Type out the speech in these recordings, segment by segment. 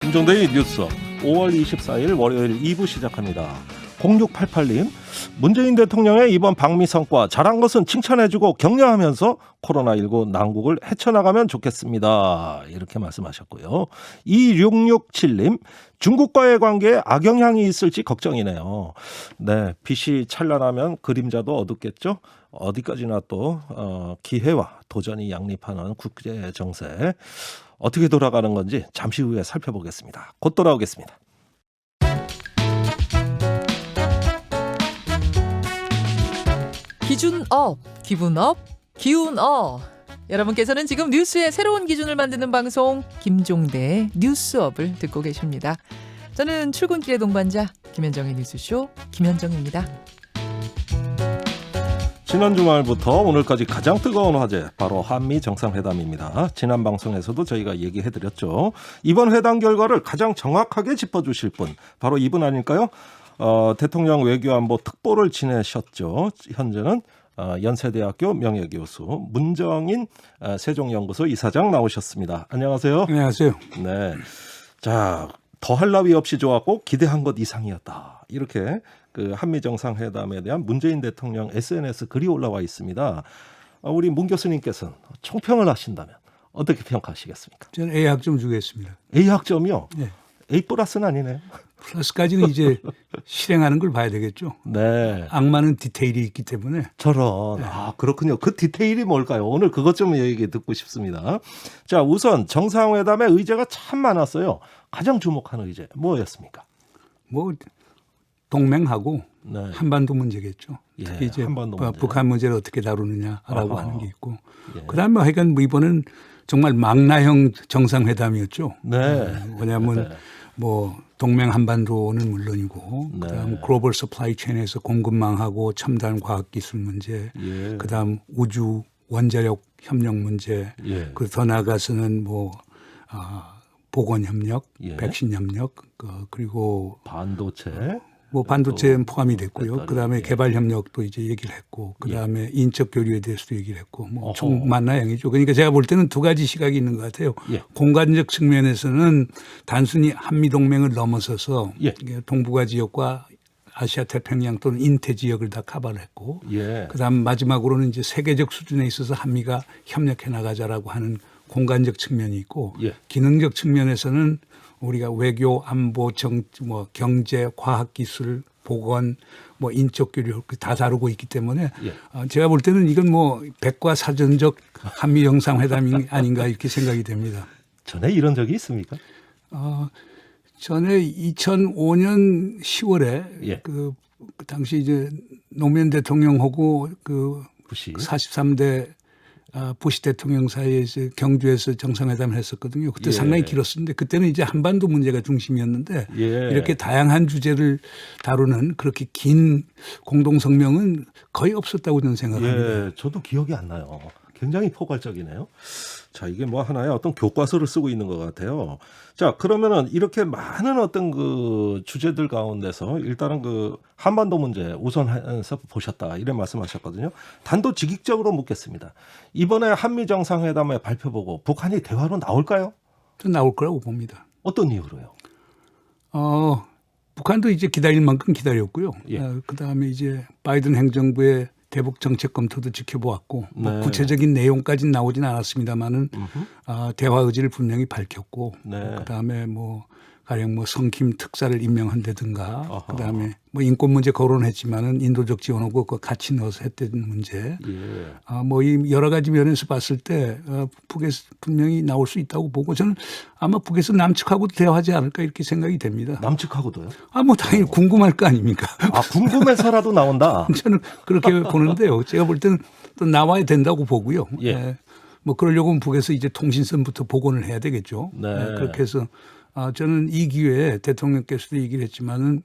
김종대의 뉴스 5월 24일 월요일 2부 시작합니다. 0688님, 문재인 대통령의 이번 방미 성과 잘한 것은 칭찬해주고 격려하면서 코로나19 난국을 헤쳐나가면 좋겠습니다. 이렇게 말씀하셨고요. 2667님, 중국과의 관계에 악영향이 있을지 걱정이네요. 네, 빛이 찬란하면 그림자도 어둡겠죠. 어디까지나 또 기회와 도전이 양립하는 국제 정세 어떻게 돌아가는 건지 잠시 후에 살펴보겠습니다. 곧 돌아오겠습니다. 기준 업, 기분 업, 기운 업. 여러분께서는 지금 뉴스의 새로운 기준을 만드는 방송 김종대의 뉴스업을 듣고 계십니다. 저는 출근길의 동반자 김현정의 뉴스쇼 김현정입니다. 지난 주말부터 오늘까지 가장 뜨거운 화제 바로 한미 정상회담입니다. 지난 방송에서도 저희가 얘기해드렸죠. 이번 회담 결과를 가장 정확하게 짚어주실 분 바로 이분 아닐까요? 대통령 외교안보 특보를 지내셨죠. 현재는 연세대학교 명예교수 문정인 세종연구소 이사장 나오셨습니다. 안녕하세요. 안녕하세요. 네, 자 더할 나위 없이 좋았고 기대한 것 이상이었다. 이렇게 그 한미 정상회담에 대한 문재인 대통령 SNS 글이 올라와 있습니다. 우리 문 교수님께서는 총평을 하신다면 어떻게 평가하시겠습니까? 저는 A 학점 주겠습니다. A 학점이요? 네. A 플러스는 아니네요. 플러스까지는 이제 실행하는 걸 봐야 되겠죠. 네. 악마는 디테일이 있기 때문에. 저런. 그렇군요. 그 디테일이 뭘까요? 오늘 그것 좀 얘기 듣고 싶습니다. 자, 우선 정상회담의 의제가 참 많았어요. 가장 주목하는 의제 뭐였습니까? 뭐 동맹하고 네. 한반도 문제겠죠. 예, 특히 이제 한반도 문제. 북한 문제를 어떻게 다루느냐라고 아하. 하는 게 있고. 예. 그다음에 뭐 하여간 뭐 이번은 정말 망라형 정상회담이었죠. 네. 왜냐하면 네. 뭐 동맹 한반도는 물론이고 네. 그다음 글로벌 서플라이 체인에서 공급망하고 첨단 과학기술 문제, 예. 그다음 우주 원자력 협력 문제, 예. 그 더 나아가서는 뭐 보건 협력, 예. 백신 협력, 그리고 반도체. 뭐 반도체는 포함이 배터리, 됐고요. 그다음에 예. 개발 협력도 이제 얘기를 했고, 그다음에 인적 교류에 대해서도 얘기를 했고, 뭐 어허. 총 만나양이죠. 그러니까 제가 볼 때는 두 가지 시각이 있는 것 같아요. 예. 공간적 측면에서는 단순히 한미 동맹을 넘어서서 예. 이게 동북아 지역과 아시아 태평양 또는 인태 지역을 다 커버를 했고, 예. 그다음 마지막으로는 이제 세계적 수준에 있어서 한미가 협력해 나가자라고 하는 공간적 측면이 있고, 예. 기능적 측면에서는 우리가 외교, 안보, 뭐 경제, 과학기술, 보건, 뭐 인적 교류 다 다루고 있기 때문에 예. 제가 볼 때는 이건 뭐 백과사전적 한미 정상회담이 아닌가 이렇게 생각이 됩니다. 전에 이런 적이 있습니까? 전에 2005년 10월에 예. 그 당시 이제 노무현 대통령하고 그 부시. 43대 부시 대통령 사이에서 경주에서 정상회담을 했었거든요. 그때 예. 상당히 길었었는데 그때는 이제 한반도 문제가 중심이었는데 예. 이렇게 다양한 주제를 다루는 그렇게 긴 공동성명은 거의 없었다고 저는 생각합니다. 예, 저도 기억이 안 나요. 굉장히 포괄적이네요. 자, 이게 뭐 하나의 어떤 교과서를 쓰고 있는 것 같아요. 자, 그러면은 이렇게 많은 어떤 그 주제들 가운데서 일단은 그 한반도 문제 우선해서 보셨다 이런 말씀하셨거든요. 단도직입적으로 묻겠습니다. 이번에 한미 정상회담의 발표 보고 북한이 대화로 나올까요? 좀 나올 거라고 봅니다. 어떤 이유로요? 북한도 이제 기다릴 만큼 기다렸고요. 예. 그다음에 이제 바이든 행정부의 대북 정책 검토도 지켜보았고 뭐 네. 구체적인 내용까지는 나오진 않았습니다만은 대화 의지를 분명히 밝혔고 네. 그다음에 뭐 가령 뭐 성킴 특사를 임명한다든가 아하. 그다음에 뭐 인권 문제 거론했지만은 인도적 지원하고 그 같이 넣어서 했다는 문제 예. 뭐 이 여러 가지 면에서 봤을 때 북에서 분명히 나올 수 있다고 보고 저는 아마 북에서 남측하고도 대화하지 않을까 이렇게 생각이 됩니다. 남측하고도요? 뭐 당연히 궁금할 거 아닙니까? 궁금해서라도 나온다. 저는 그렇게 보는데요. 제가 볼 때는 또 나와야 된다고 보고요. 예. 뭐 그러려고 하면 북에서 이제 통신선부터 복원을 해야 되겠죠. 네. 그렇게 해서 저는 이 기회에 대통령께서도 얘기를 했지만은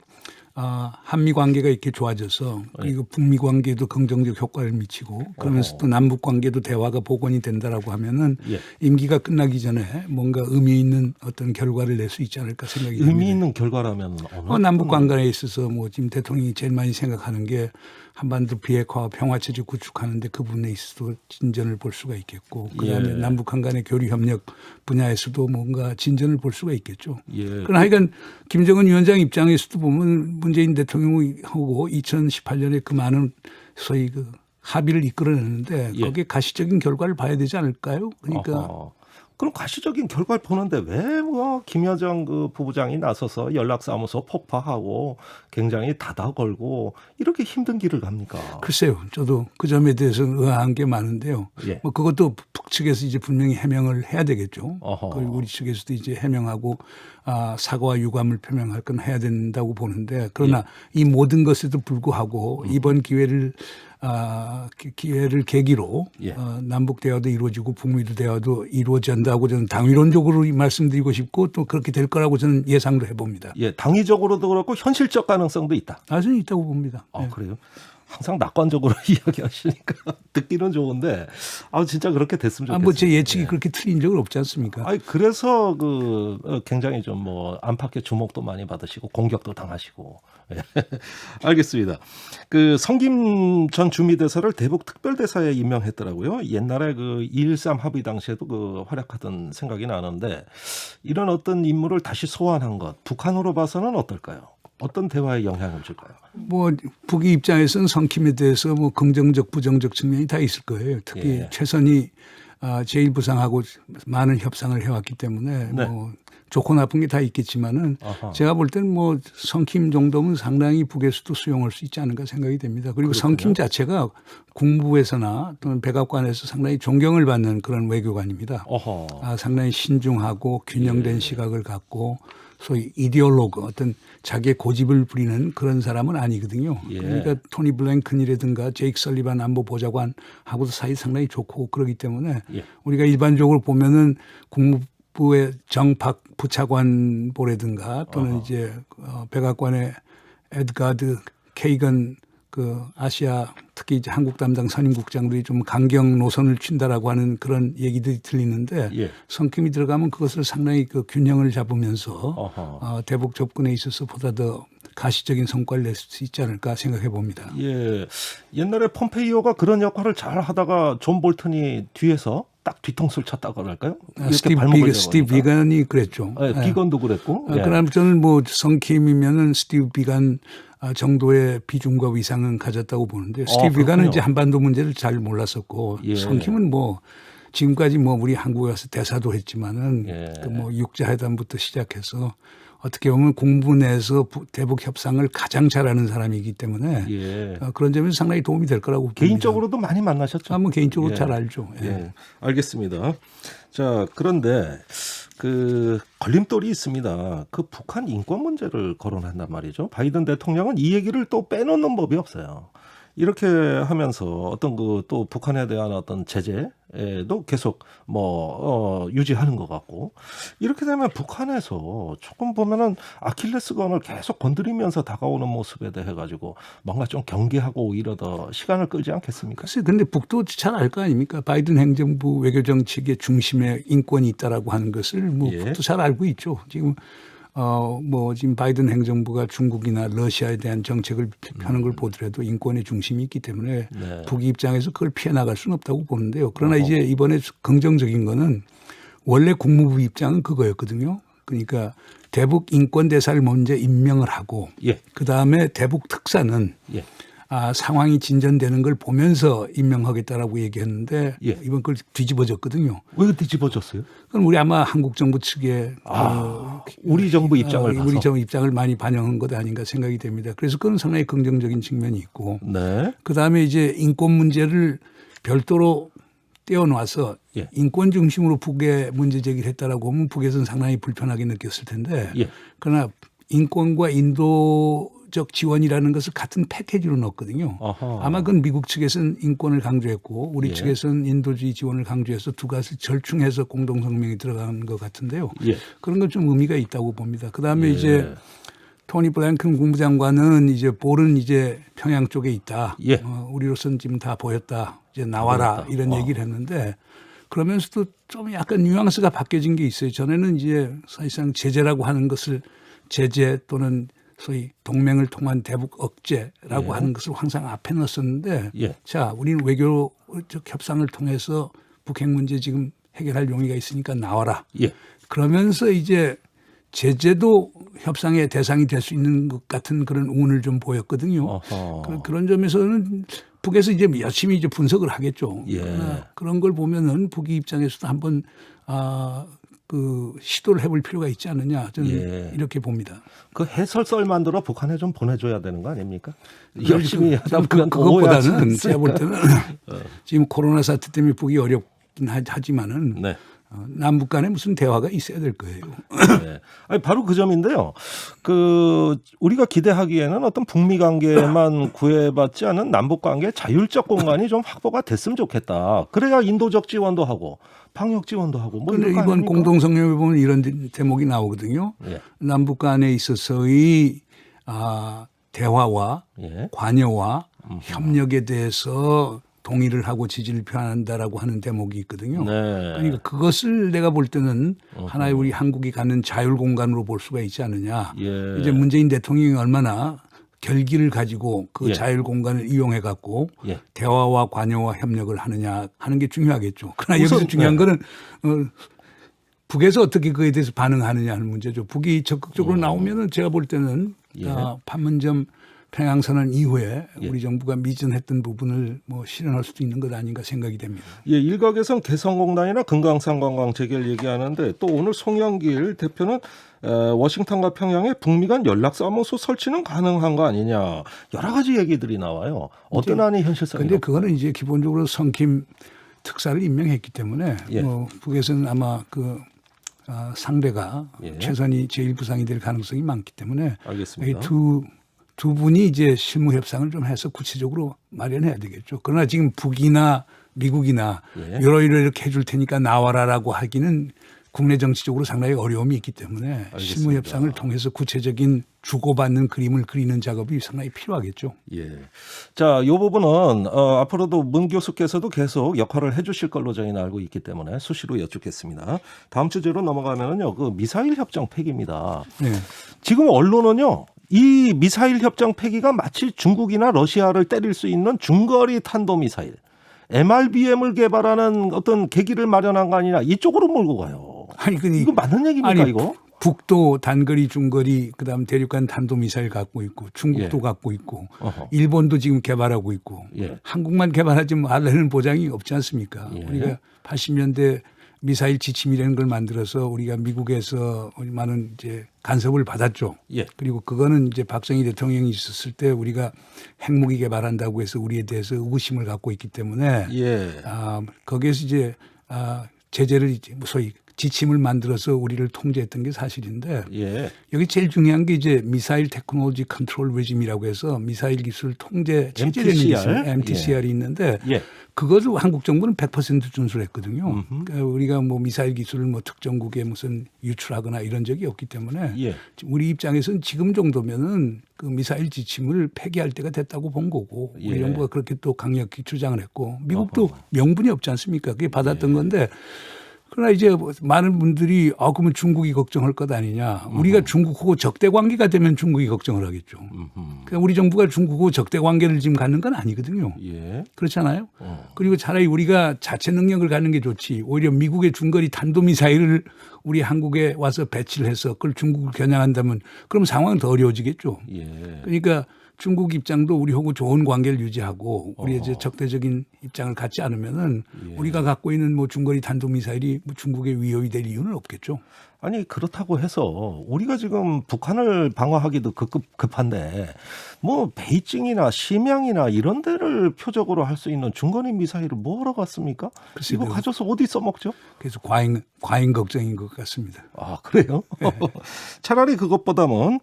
한미 관계가 이렇게 좋아져서 그리고 북미 관계도 긍정적 효과를 미치고 그러면서 또 남북 관계도 대화가 복원이 된다라고 하면은 예. 임기가 끝나기 전에 뭔가 의미 있는 어떤 결과를 낼 수 있지 않을까 생각이 듭니다. 의미 있는 결과라면 어느 남북 관계에 있어서 뭐 지금 대통령이 제일 많이 생각하는 게 한반도 비핵화와 평화체제 구축하는데 그 부분에 있어서 진전을 볼 수가 있겠고 그다음에 예. 남북한 간의 교류 협력 분야에서도 뭔가 진전을 볼 수가 있겠죠. 예. 그러나 하여간 김정은 위원장 입장에서도 보면 문재인 대통령하고 2018년에 그 많은 소위 그 합의를 이끌어냈는데 예. 거기에 가시적인 결과를 봐야 되지 않을까요? 그러니까 어허. 그럼 가시적인 결과를 보는데 왜 뭐 김여정 그 부부장이 나서서 연락사무소 폭파하고 굉장히 닫아 걸고 이렇게 힘든 길을 갑니까? 글쎄요. 저도 그 점에 대해서는 의아한 게 많은데요. 예. 뭐 그것도 북측에서 이제 분명히 해명을 해야 되겠죠. 어허. 그리고 우리 측에서도 이제 해명하고 사과와 유감을 표명할 건 해야 된다고 보는데 그러나 이 모든 것에도 불구하고 이번 기회를 계기로 예. 남북 대화도 이루어지고 북미도 대화도 이루어진다고 저는 당위론적으로 말씀드리고 싶고 또 그렇게 될 거라고 저는 예상도 해봅니다. 예, 당위적으로도 그렇고 현실적 가능성도 있다. 아주 있다고 봅니다. 아, 네. 그래요? 항상 낙관적으로 이야기하시니까 듣기는 좋은데 진짜 그렇게 됐으면 좋겠어요. 뭐 제 예측이 예. 그렇게 틀린 적은 없지 않습니까? 아니 그래서 굉장히 좀 뭐 안팎의 주목도 많이 받으시고 공격도 당하시고. 예. 알겠습니다. 그 성김 전 주미대사를 대북 특별대사에 임명했더라고요. 옛날에 그 2.13 합의 당시에도 그 활약하던 생각이 나는데 이런 어떤 인물을 다시 소환한 것 북한으로 봐서는 어떨까요? 어떤 대화에 영향을 줄까요? 뭐 북의 입장에서는 성킴에 대해서 뭐 긍정적 부정적 측면이 다 있을 거예요. 특히 예. 최선희 제1부상하고 많은 협상을 해왔기 때문에 네. 뭐 좋고 나쁜 게 다 있겠지만은 아하. 제가 볼 때는 뭐 성킴 정도면 상당히 북에서도 수용할 수 있지 않을까 생각이 됩니다. 그리고 그렇군요. 성킴 자체가 국무부에서나 또는 백악관에서 상당히 존경을 받는 그런 외교관입니다. 어허. 상당히 신중하고 균형된 시각을 갖고 소위 이데올로그 어떤 자기의 고집을 부리는 그런 사람은 아니거든요. 예. 그러니까 토니 블랭큰이라든가 제이크 설리반 안보보좌관하고도 사이 상당히 좋고 그러기 때문에 예. 우리가 일반적으로 보면은 국무부의 정박 부차관보라든가 또는 이제 백악관의 에드가드 케이건 그 아시아 특히 이제 한국 담당 선임국장들이 좀 강경 노선을 춘다라고 하는 그런 얘기들이 들리는데 예. 성킴이 들어가면 그것을 상당히 그 균형을 잡으면서 어허. 대북 접근에 있어서 보다 더 가시적인 성과를 낼 수 있지 않을까 생각해 봅니다. 예. 옛날에 폼페이오가 그런 역할을 잘 하다가 존 볼턴이 뒤에서 딱 뒤통수를 쳤다고 할까요? 스티브 비건이 그랬죠. 네, 비건도 그랬고. 예. 그럼 저는 뭐 성킴이면은 스티브 비건 정도의 비중과 위상은 가졌다고 보는데 스티브 비건은 그렇군요. 이제 한반도 문제를 잘 몰랐었고 예. 성킴은 뭐 지금까지 뭐 우리 한국에 와서 대사도 했지만은 예. 그 뭐 육자회담부터 시작해서 어떻게 보면 공부 내에서 대북 협상을 가장 잘하는 사람이기 때문에 예. 그런 점에서 상당히 도움이 될 거라고 봅니다. 개인적으로도 많이 만나셨죠? 뭐 개인적으로 예. 잘 알죠. 예. 예. 알겠습니다. 자, 그런데 그 걸림돌이 있습니다. 그 북한 인권 문제를 거론한단 말이죠. 바이든 대통령은 이 얘기를 또 빼놓는 법이 없어요. 이렇게 하면서 어떤 그 또 북한에 대한 어떤 제재도 계속 유지하는 것 같고 이렇게 되면 북한에서 조금 보면은 아킬레스건을 계속 건드리면서 다가오는 모습에 대해 가지고 뭔가 좀 경계하고 오히려 더 시간을 끌지 않겠습니까? 글쎄, 근데 북도 잘 알 거 아닙니까? 바이든 행정부 외교 정책의 중심에 인권이 있다라고 하는 것을 뭐 예. 북도 잘 알고 있죠. 지금 지금 바이든 행정부가 중국이나 러시아에 대한 정책을 펴는 걸 보더라도 인권의 중심이 있기 때문에 네. 북 입장에서 그걸 피해 나갈 수는 없다고 보는데요. 그러나 이제 이번에 긍정적인 거는 원래 국무부 입장은 그거였거든요. 그러니까 대북 인권 대사를 먼저 임명을 하고 예. 그다음에 대북 특사는 예. 상황이 진전되는 걸 보면서 임명하겠다라고 얘기했는데 예. 이번 걸 뒤집어졌거든요. 왜 뒤집어졌어요? 그건 우리 아마 한국 정부 측에 우리 정부 입장을 봐서. 우리 정부 입장을 많이 반영한 것 아닌가 생각이 됩니다. 그래서 그건 상당히 긍정적인 측면이 있고 네. 그다음에 이제 인권 문제를 별도로 떼어놔서 예. 인권 중심으로 북에 문제 제기를 했다라고 하면 북에서는 상당히 불편하게 느꼈을 텐데 예. 그러나 인권과 인도적 지원이라는 것을 같은 패키지로 넣었거든요. 아하. 아마 그건 미국 측에서는 인권을 강조했고 우리 예. 측에서는 인도주의 지원을 강조해서 두 가지 절충해서 공동성명이 들어간 것 같은데요. 예. 그런 건 좀 의미가 있다고 봅니다. 그다음에 예. 이제 토니 블랭큰 국무장관은 이제 볼은 이제 평양 쪽에 있다. 예. 우리로서는 지금 다 보였다. 이제 나와라 보였다. 이런 얘기를 했는데 그러면서도 좀 약간 뉘앙스가 바뀌어진 게 있어요. 전에는 이제 사실상 제재라고 하는 것을 제재 또는 소위 동맹을 통한 대북 억제라고 예. 하는 것을 항상 앞에 넣었었는데 예. 자, 우리는 외교적 협상을 통해서 북핵 문제 지금 해결할 용의가 있으니까 나와라. 예. 그러면서 이제 제재도 협상의 대상이 될 수 있는 것 같은 그런 운을 좀 보였거든요. 어허. 그런 점에서는 북에서 이제 열심히 이제 분석을 하겠죠. 예. 그러나 그런 걸 보면은 북이 입장에서도 한번 그 시도를 해볼 필요가 있지 않느냐 저는 예. 이렇게 봅니다. 그 해설설 만들어 북한에 좀 보내줘야 되는 거 아닙니까? 열심히 하다 보면 그것보다는 제가 볼 때는 지금 코로나 사태 때문에 북이 어렵긴 하지만은 네. 남북 간에 무슨 대화가 있어야 될 거예요. 네. 아니, 바로 그 점인데요. 그 우리가 기대하기에는 어떤 북미 관계만 구애받지 않은 남북 관계 자율적 공간이 좀 확보가 됐으면 좋겠다. 그래야 인도적 지원도 하고 방역 지원도 하고. 뭐 그런데 이런 거 이번 아닙니까? 공동성명에 보면 이런 대목이 나오거든요. 예. 남북 간에 있어서의 대화와 예. 관여와 협력에 대해서 동의를 하고 지지를 표한다라고 하는 대목이 있거든요. 네. 그러니까 그것을 내가 볼 때는 하나의 우리 한국이 갖는 자율 공간으로 볼 수가 있지 않느냐. 예. 이제 문재인 대통령이 얼마나 결기를 가지고 그 예. 자율 공간을 이용해 갖고 예. 대화와 관여와 협력을 하느냐 하는 게 중요하겠죠. 그러나 우선, 여기서 중요한 네. 거는 북에서 어떻게 그에 대해서 반응하느냐 하는 문제죠. 북이 적극적으로 나오면은 제가 볼 때는 예. 판문점 평양선언 이후에 예. 우리 정부가 미진했던 부분을 뭐 실현할 수도 있는 것 아닌가 생각이 됩니다. 예, 일각에선 개성공단이나 금강산 관광 재개를 얘기하는데 또 오늘 송영길 대표는 워싱턴과 평양에 북미 간 연락사무소 설치는 가능한 거 아니냐 여러 가지 얘기들이 나와요. 어떤 안이 현실성이? 그런데 그거는 이제 기본적으로 성킴 특사를 임명했기 때문에 예. 북에서는 아마 그 상대가 예. 최선이 제일 부상이 될 가능성이 많기 때문에 알겠습니다. 두 분이 이제 실무 협상을 좀 해서 구체적으로 마련해야 되겠죠. 그러나 지금 북이나 미국이나 예. 이렇게 해줄 테니까 나와라라고 하기는 국내 정치적으로 상당히 어려움이 있기 때문에 알겠습니다. 실무 협상을 통해서 구체적인 주고받는 그림을 그리는 작업이 상당히 필요하겠죠. 예. 자, 이 부분은 앞으로도 문 교수께서도 계속 역할을 해주실 걸로 저희는 알고 있기 때문에 수시로 여쭙겠습니다. 다음 주제로 넘어가면은요, 그 미사일 협정 폐기입니다. 네. 지금 언론은요, 이 미사일 협정 폐기가 마치 중국이나 러시아를 때릴 수 있는 중거리 탄도 미사일, MRBM을 개발하는 어떤 계기를 마련한 거 아니냐 이쪽으로 몰고 가요. 아니, 이거 맞는 얘기입니까 아니, 이거? 북도 단거리, 중거리, 그다음 대륙간 탄도 미사일 갖고 있고 중국도 예. 갖고 있고 어허. 일본도 지금 개발하고 있고 예. 한국만 개발하지 말라는 보장이 없지 않습니까? 예. 우리가 80년대 미사일 지침이라는 걸 만들어서 우리가 미국에서 많은 이제 간섭을 받았죠. 예. 그리고 그거는 이제 박정희 대통령이 있었을 때 우리가 핵무기 개발한다고 해서 우리에 대해서 의구심을 갖고 있기 때문에 예. 거기에서 이제 제재를 이제 소위 지침을 만들어서 우리를 통제했던 게 사실인데 예. 여기 제일 중요한 게 이제 미사일 테크놀로지 컨트롤 레짐이라고 해서 미사일 기술 통제 체제라는 게 있어요. MTCR이 있는데 예. 그것을 한국 정부는 100% 준수했거든요. 그러니까 우리가 뭐 미사일 기술을 뭐 특정국에 무슨 유출하거나 이런 적이 없기 때문에 예. 우리 입장에서는 지금 정도면은 그 미사일 지침을 폐기할 때가 됐다고 본 거고 우리 예. 정부가 그렇게 또 강력히 주장을 했고 미국도 명분이 없지 않습니까? 그게 받았던 건데 그러나 이제 많은 분들이 그러면 중국이 걱정할 것 아니냐. 우리가 중국하고 적대 관계가 되면 중국이 걱정을 하겠죠. 그러니까 우리 정부가 중국하고 적대 관계를 지금 갖는 건 아니거든요. 예. 그렇잖아요. 그리고 차라리 우리가 자체 능력을 갖는 게 좋지. 오히려 미국의 중거리 탄도미사일을 우리 한국에 와서 배치를 해서 그걸 중국을 겨냥한다면 그럼 상황은 더 어려워지겠죠. 예. 그러니까 중국 입장도 우리하고 좋은 관계를 유지하고 우리의 이제 적대적인 입장을 갖지 않으면은 예. 우리가 갖고 있는 뭐 중거리 탄도미사일이 뭐 중국의 위협이 될 이유는 없겠죠. 아니 그렇다고 해서 우리가 지금 북한을 방어하기도 급한데 뭐 베이징이나 심양이나 이런 데를 표적으로 할 수 있는 중거리 미사일을 뭐하러 갔습니까? 글쎄요. 이거 가져서 어디 써먹죠? 그래서 과잉 걱정인 것 같습니다. 아 그래요? 차라리 그것보다는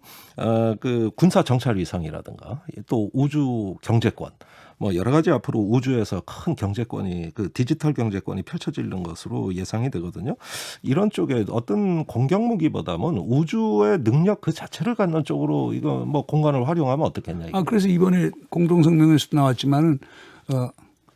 그 군사 정찰 위성이라든가 또 우주 경제권 뭐 여러 가지 앞으로 우주에서 큰 경제권이 그 디지털 경제권이 펼쳐지는 것으로 예상이 되거든요. 이런 쪽에 어떤 공격 무기보다는 우주의 능력 그 자체를 갖는 쪽으로 이거 뭐 공간을 활용하면 어떻겠냐. 이게. 그래서 이번에 공동성명에서도 나왔지만은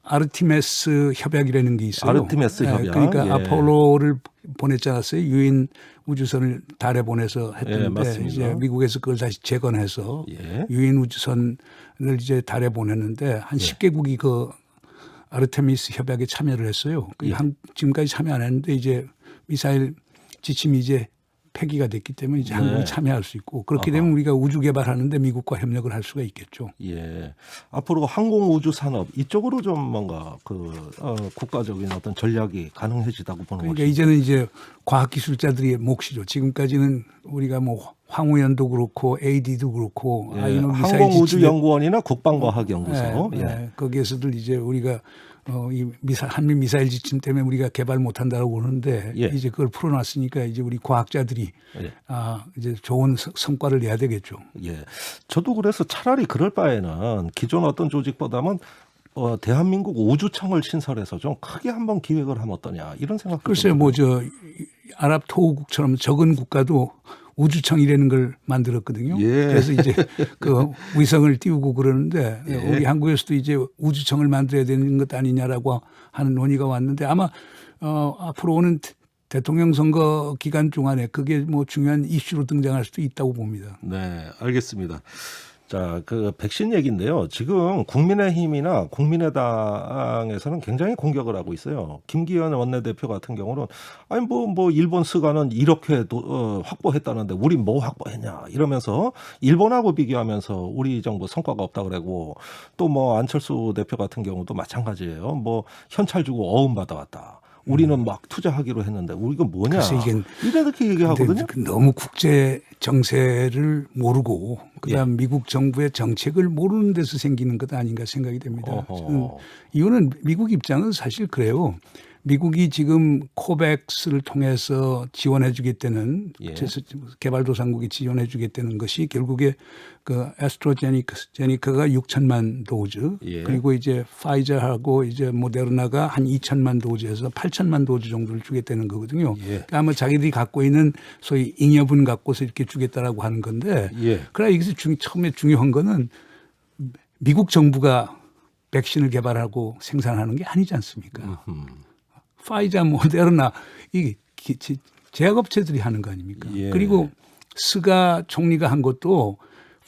아르티메스 협약이라는 게 있어요. 아르티메스 협약. 그러니까 예. 아폴로를 보냈지 않았어요. 유인 우주선을 달에 보내서 예, 했던데 맞습니다. 이제 미국에서 그걸 다시 재건해서 예. 유인 우주선을 이제 달에 보냈는데 한 10개국이 그 아르테미스 협약에 참여를 했어요. 예. 지금까지 참여 안 했는데 이제 미사일 지침이 이제 폐기가 됐기 때문에 이제 네. 한국이 참여할 수 있고 그렇게 되면 우리가 우주 개발하는데 미국과 협력을 할 수가 있겠죠. 예. 앞으로 항공 우주 산업 이쪽으로 좀 뭔가 국가적인 어떤 전략이 가능해지다고 보는 그러니까 거죠. 이제는 이제 과학기술자들의 몫이죠. 지금까지는 우리가 뭐 황우연도 그렇고 AD도 그렇고 예. 아이노 미사일 항공우주연구원이나 국방과학연구소. 거기에서들 이제 우리가 이 한미 미사일 지침 때문에 우리가 개발 못한다고 그러는데 예. 이제 그걸 풀어놨으니까 이제 우리 과학자들이 예. 이제 좋은 성과를 내야 되겠죠. 예. 저도 그래서 차라리 그럴 바에는 기존 어떤 조직보다는 대한민국 우주청을 신설해서 좀 크게 한번 기획을 하면 어떠냐 이런 생각. 글쎄요, 뭐 아랍 토호국처럼 적은 국가도 우주청이라는 걸 만들었거든요. 예. 그래서 이제 그 위성을 띄우고 그러는데 예. 우리 한국에서도 이제 우주청을 만들어야 되는 것 아니냐라고 하는 논의가 왔는데 아마 앞으로 오는 대통령 선거 기간 동안에 그게 뭐 중요한 이슈로 등장할 수도 있다고 봅니다. 네, 알겠습니다. 자, 그 백신 얘기인데요. 지금 국민의힘이나 국민의당에서는 굉장히 공격을 하고 있어요. 김기현 원내대표 같은 경우는 아니 뭐 일본 스가는 이렇게 확보했다는데 우리 뭐 확보했냐 이러면서 일본하고 비교하면서 우리 정부 성과가 없다 그러고 또 뭐 안철수 대표 같은 경우도 마찬가지예요. 뭐 현찰 주고 어음 받아왔다. 우리는 막 투자하기로 했는데 우리가 뭐냐? 그래서 이렇게 얘기하거든요. 너무 국제 정세를 모르고 그다음 예. 미국 정부의 정책을 모르는 데서 생기는 것 아닌가 생각이 됩니다. 저는 이유는 미국 입장은 사실 그래요. 미국이 지금 코백스를 통해서 지원해 주겠다는 예. 개발도상국이 지원해 주겠다는 것이 결국에 그 애스트로제니카가 6천만 도즈 예. 그리고 이제 파이저하고 이제 모데르나가 한 2천만 도즈에서 8천만 도즈 정도를 주겠다는 거거든요. 예. 그러니까 아마 자기들이 갖고 있는 소위 잉여분 갖고서 이렇게 주겠다라고 하는 건데 예. 그러나 여기서 처음에 중요한 거는 미국 정부가 백신을 개발하고 생산하는 게 아니지 않습니까? 파이자, 모데르나 이게 제약업체들이 하는 거 아닙니까? 예. 그리고 스가 총리가 한 것도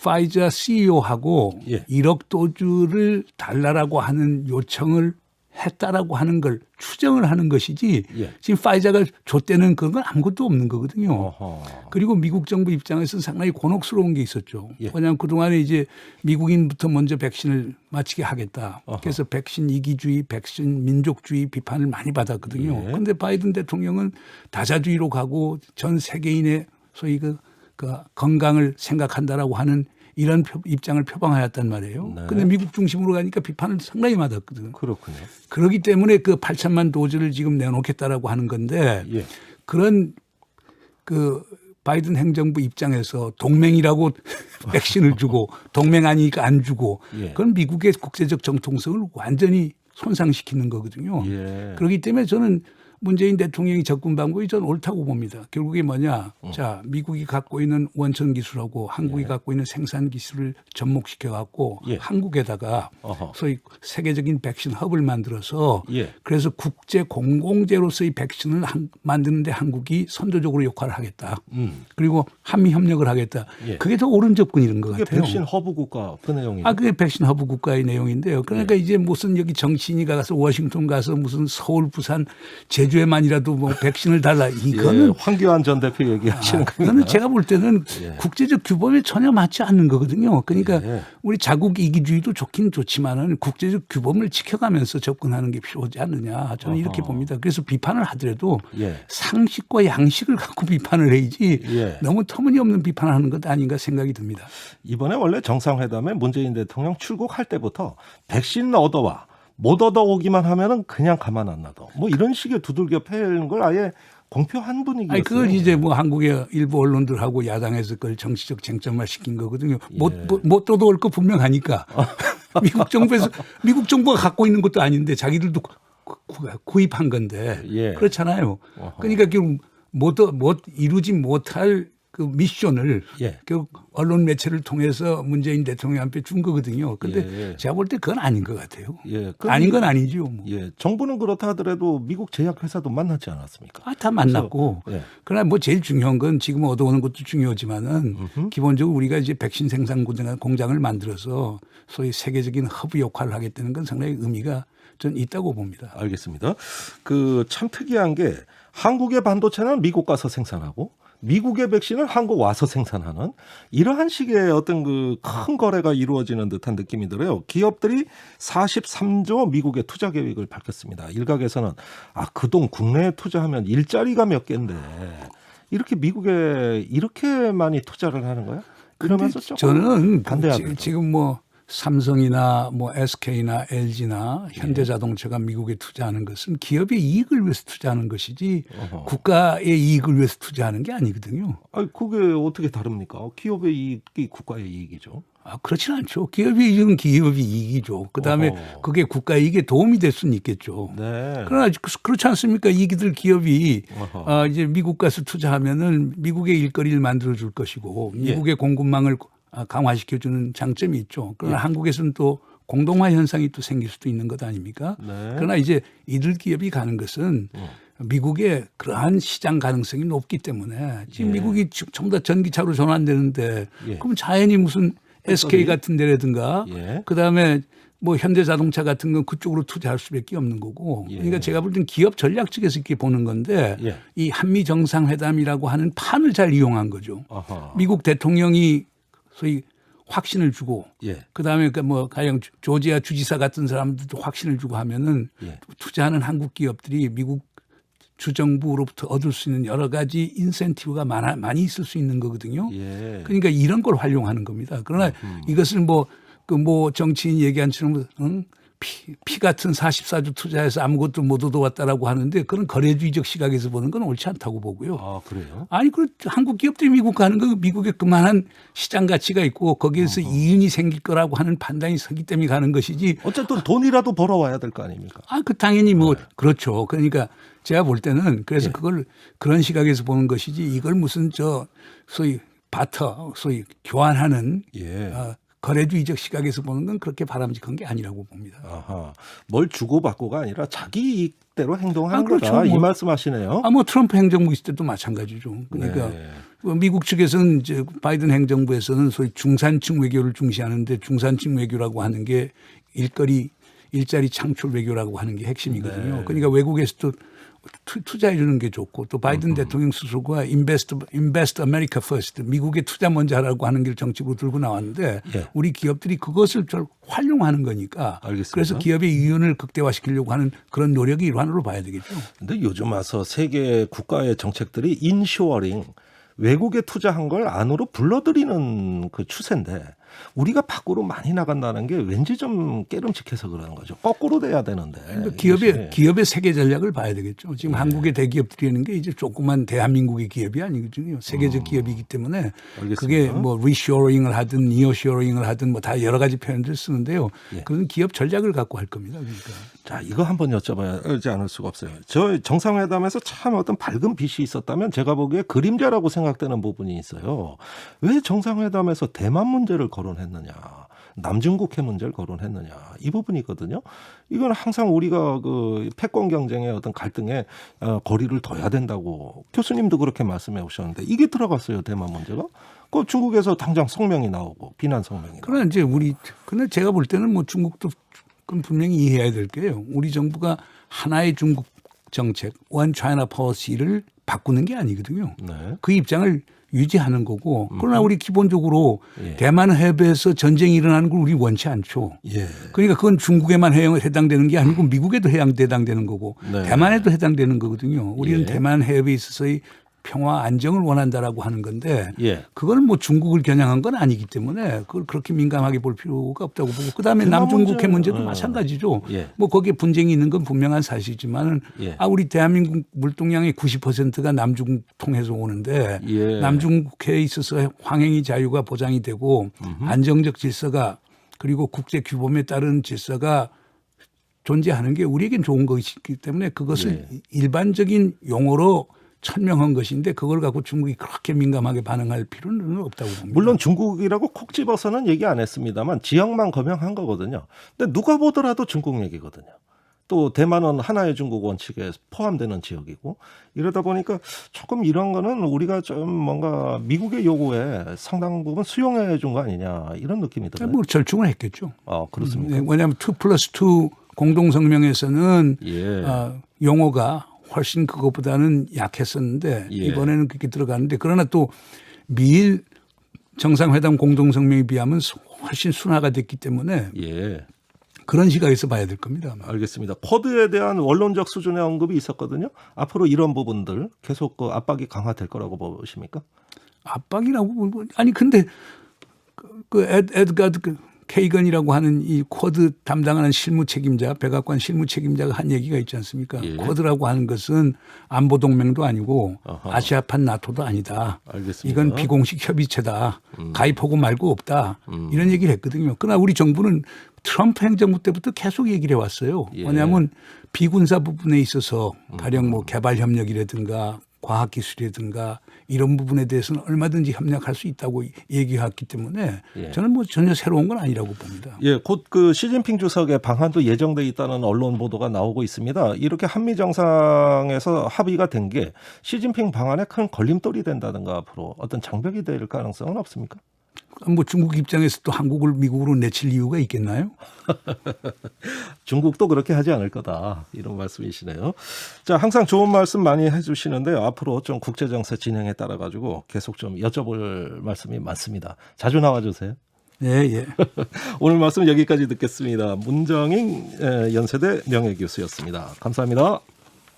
파이자 CEO하고 예. 1억 도주를 달라라고 하는 요청을 했다라고 하는 걸 추정을 하는 것이지 예. 지금 파이자가 줬다는 그런 건 아무것도 없는 거거든요. 어허. 그리고 미국 정부 입장에서는 상당히 곤혹스러운 게 있었죠. 예. 왜냐하면 그동안에 이제 미국인부터 먼저 백신을 맞히게 하겠다. 어허. 그래서 백신 이기주의, 백신 민족주의 비판을 많이 받았거든요. 예. 그런데 바이든 대통령은 다자주의로 가고 전 세계인의 소위 그 건강을 생각한다라고 하는 이런 입장을 표방하였단 말이에요. 네. 그런데 미국 중심으로 가니까 비판을 상당히 받았거든요. 그렇군요. 그렇기 때문에 그 8천만 도즈를 지금 내놓겠다라고 하는 건데 예. 그런 그 바이든 행정부 입장에서 동맹이라고 백신을 주고 동맹 아니니까 안 주고 예. 그건 미국의 국제적 정통성을 완전히 손상시키는 거거든요. 예. 그렇기 때문에 저는 문재인 대통령이 접근 방법이 저는 옳다고 봅니다. 결국에 뭐냐. 자, 미국이 갖고 있는 원천 기술하고 한국이 갖고 있는 생산 기술을 접목시켜 갖고 예. 한국에다가 어허. 소위 세계적인 백신 헙을 만들어서 예. 그래서 국제 공공재로서의 백신을 만드는데 한국이 선도적으로 역할을 하겠다. 그리고 한미 협력을 하겠다. 예. 그게 더 옳은 접근인 것 그게 같아요. 백신 허브 국가 그 내용이죠. 그게 백신 허브 국가의 내용인데요. 그러니까 이제 무슨 여기 정치인이 가서 워싱턴 가서 무슨 서울, 부산, 제주에만이라도 뭐 백신을 달라. 이거는 예, 황교안 전 대표 얘기하시는 겁니다. 그거는 제가 볼 때는 예. 국제적 규범에 전혀 맞지 않는 거거든요. 그러니까 예. 우리 자국 이기주의도 좋긴 좋지만은 국제적 규범을 지켜가면서 접근하는 게 필요하지 않느냐. 저는 이렇게 어허. 봅니다. 그래서 비판을 하더라도 예. 상식과 양식을 갖고 비판을 해야지 예. 너무 터무니없는 비판을 하는 것 아닌가 생각이 듭니다. 이번에 원래 정상회담에 문재인 대통령 출국할 때부터 백신 얻어와 못 얻어오기만 하면은 그냥 가만 안 놔둬. 뭐 이런 식의 두들겨 패는 걸 아예 공표한 분위기였어요. 아니 그걸 이제 뭐 한국의 일부 언론들하고 야당에서 그걸 정치적 쟁점화 시킨 거거든요. 못 떠도올 거 분명하니까. 미국 정부가 갖고 있는 것도 아닌데 자기들도 구입한 건데 예. 그렇잖아요. 어허. 그러니까 지금 이루지 못할 그 미션을 예. 결국 언론 매체를 통해서 문재인 대통령한테 준 거거든요. 근데 예. 제가 볼 때 그건 아닌 것 같아요. 예. 아닌 건 아니죠. 뭐. 예. 정부는 그렇다 하더라도 미국 제약회사도 만났지 않았습니까? 다 만났고. 그래서, 예. 그러나 뭐 제일 중요한 건 지금 얻어오는 것도 중요하지만은 기본적으로 우리가 이제 백신 생산 공장을 만들어서 소위 세계적인 허브 역할을 하겠다는 건 상당히 의미가 전 있다고 봅니다. 알겠습니다. 그 참 특이한 게 한국의 반도체는 미국 가서 생산하고 미국의 백신을 한국 와서 생산하는 이러한 식의 어떤 그 큰 거래가 이루어지는 듯한 느낌이 들어요. 기업들이 43조 미국의 투자 계획을 밝혔습니다. 일각에서는 그동 국내에 투자하면 일자리가 몇 개인데 이렇게 미국에 이렇게 많이 투자를 하는 거야? 그러면서 조금 저는 반대합니다. 지금 뭐 삼성이나 뭐 SK나 LG나 현대자동차가 미국에 투자하는 것은 기업의 이익을 위해서 투자하는 것이지 어허. 국가의 이익을 위해서 투자하는 게 아니거든요. 그게 어떻게 다릅니까? 기업의 이익이 국가의 이익이죠. 그렇지는 않죠. 기업의 이익은 기업의 이익이죠. 그다음에 어허. 그게 국가 이익에 도움이 될 수는 있겠죠. 네. 그러나 그렇지 않습니까? 이기들 기업이 어허. 이제 미국 가서 투자하면은 미국의 일거리를 만들어 줄 것이고 미국의 공급망을 강화시켜주는 장점이 있죠. 그러나 한국에서는 또 공동화 현상이 또 생길 수도 있는 것 아닙니까? 네. 그러나 이제 이들 기업이 가는 것은 미국의 그러한 시장 가능성이 높기 때문에 지금 미국이 전부 다 전기차로 전환되는데 그럼 자연히 무슨 SK 같은 데라든가 그다음에 뭐 현대자동차 같은 건 그쪽으로 투자할 수밖에 없는 거고 그러니까 제가 볼 땐 기업 전략 측에서 이렇게 보는 건데 이 한미 정상회담이라고 하는 판을 잘 이용한 거죠. 아하. 미국 대통령이 소위 확신을 주고 그다음에 뭐 가령 조지아 주지사 같은 사람들도 확신을 주고 하면은 투자하는 한국 기업들이 미국 주정부로부터 얻을 수 있는 여러 가지 인센티브가 많이 있을 수 있는 거거든요. 그러니까 이런 걸 활용하는 겁니다. 그러나 이것을 뭐 정치인 얘기한처럼 피 같은 44주 투자해서 아무것도 못 얻어왔다라고 하는데 그런 거래주의적 시각에서 보는 건 옳지 않다고 보고요. 그래요? 아니, 한국 기업들이 미국 가는 거 미국에 그만한 시장 가치가 있고 거기에서 이윤이 생길 거라고 하는 판단이 서기 때문에 가는 것이지. 어쨌든 돈이라도 벌어와야 될 거 아닙니까? 당연히 뭐 그렇죠. 그러니까 제가 볼 때는 그래서 그걸 그런 시각에서 보는 것이지 이걸 무슨 소위 소위 교환하는 거래주의적 시각에서 보는 건 그렇게 바람직한 게 아니라고 봅니다. 뭘 주고받고가 아니라 자기 이익대로 행동하는 그렇죠. 거다. 이 말씀하시네요. 뭐 트럼프 행정부 있을 때도 마찬가지죠. 그러니까 미국 측에서는 이제 바이든 행정부에서는 소위 중산층 외교를 중시하는데 중산층 외교라고 하는 게 일자리 창출 외교라고 하는 게 핵심이거든요. 그러니까 외국에서도 투자해 주는 게 좋고 또 바이든 대통령 스스로가 Invest America First 미국에 투자 먼저 하라고 하는 길 정책으로 들고 나왔는데 우리 기업들이 그것을 활용하는 거니까 알겠습니다. 그래서 기업의 이윤을 극대화시키려고 하는 그런 노력이 일환으로 봐야 되겠죠. 근데 요즘 와서 세계 국가의 정책들이 인쇼어링 외국에 투자한 걸 안으로 불러들이는 그 추세인데 우리가 밖으로 많이 나간다는 게 왠지 좀 깨름직해서 그러는 거죠. 거꾸로 돼야 되는데. 그러니까 기업의 세계 전략을 봐야 되겠죠. 지금 한국의 대기업들이 게 이제 조그만 대한민국의 기업이 아니거든요. 세계적 기업이기 때문에 알겠습니다. 그게 뭐 리쇼어링을 하든 니어쇼어링을 하든 뭐 다 여러 가지 표현들을 쓰는데요. 그런 기업 전략을 갖고 할 겁니다. 그러니까. 자, 이거 한번 여쭤봐야지 않을 수가 없어요. 저 정상회담에서 참 어떤 밝은 빛이 있었다면 제가 보기에 그림자라고 생각되는 부분이 있어요. 왜 정상회담에서 대만 문제를 거론했느냐, 남중국해 문제를 거론했느냐 이 부분이거든요. 이건 항상 우리가 그 패권 경쟁의 어떤 갈등에 거리를 둬야 된다고 교수님도 그렇게 말씀해 오셨는데 이게 들어갔어요 대만 문제가. 그 중국에서 당장 성명이 나오고 비난 성명이. 그러나 이제 근데 제가 볼 때는 뭐 중국도 그건 분명히 이해해야 될 게요. 우리 정부가 하나의 중국 정책, One China Policy를 바꾸는 게 아니거든요. 그 입장을 유지하는 거고. 그러나 우리 기본적으로 대만 해협에서 전쟁이 일어나는 걸 우리 원치 않죠. 그러니까 그건 중국에만 해당되는 게 아니고 미국에도 해당되는 거고 대만에도 해당되는 거거든요. 우리는 대만 해협에 있어서의 평화 안정을 원한다라고 하는 건데 그거는 뭐 중국을 겨냥한 건 아니기 때문에 그걸 그렇게 민감하게 볼 필요가 없다고 보고 그다음에 남중국해 문제도 마찬가지죠. 뭐 거기에 분쟁이 있는 건 분명한 사실이지만은 우리 대한민국 물동량의 90%가 남중 통해서 오는데 남중국해에 있어서 황행의 자유가 보장이 되고 안정적 질서가 그리고 국제 규범에 따른 질서가 존재하는 게 우리에겐 좋은 것이기 때문에 그것을 일반적인 용어로 천명한 것인데 그걸 갖고 중국이 그렇게 민감하게 반응할 필요는 없다고 봅니다. 물론 중국이라고 콕 집어서는 얘기 안 했습니다만 지역만 거명한 거거든요. 근데 누가 보더라도 중국 얘기거든요. 또 대만은 하나의 중국 원칙에 포함되는 지역이고 이러다 보니까 조금 이런 거는 우리가 좀 뭔가 미국의 요구에 상당 부분 수용해 준 거 아니냐 이런 느낌이 들어요. 뭐 절충을 했겠죠. 아, 그렇습니까? 왜냐하면 2+2 공동성명에서는 예. 용어가 훨씬 그것보다는 약했었는데 예. 이번에는 그렇게 들어가는데 그러나 또 미일 정상회담 공동성명에 비하면 훨씬 순화가 됐기 때문에 예. 그런 시각에서 봐야 될 겁니다. 아마. 알겠습니다. 쿼드에 대한 원론적 수준의 언급이 있었거든요. 앞으로 이런 부분들 계속 그 압박이 강화될 거라고 보십니까? 압박이라고 아니 근데 그 에드가드 케이건이라고 하는 이 쿼드 담당하는 실무 책임자, 백악관 실무 책임자가 한 얘기가 있지 않습니까? 예. 쿼드라고 하는 것은 안보 동맹도 아니고 아하. 아시아판 나토도 아니다. 알겠습니다. 이건 비공식 협의체다. 가입하고 말고 없다. 이런 얘기를 했거든요. 그러나 우리 정부는 트럼프 행정부 때부터 계속 얘기를 해왔어요. 예. 뭐냐면 비군사 부분에 있어서 가령 뭐 개발 협력이라든가 과학기술이라든가 이런 부분에 대해서는 얼마든지 협력할 수 있다고 얘기했기 때문에 예. 저는 뭐 전혀 새로운 건 아니라고 봅니다. 예, 곧 그 시진핑 주석의 방한도 예정돼 있다는 언론 보도가 나오고 있습니다. 이렇게 한미 정상에서 합의가 된 게 시진핑 방한에 큰 걸림돌이 된다든가 앞으로 어떤 장벽이 될 가능성은 없습니까? 뭐 중국 입장에서 또 한국을 미국으로 내칠 이유가 있겠나요? 중국도 그렇게 하지 않을 거다 이런 말씀이시네요. 자, 항상 좋은 말씀 많이 해주시는데요. 앞으로 좀 국제정세 진행에 따라 가지고 계속 좀 여쭤볼 말씀이 많습니다. 자주 나와주세요. 예, 예. 오늘 말씀 여기까지 듣겠습니다. 문정인 연세대 명예교수였습니다. 감사합니다.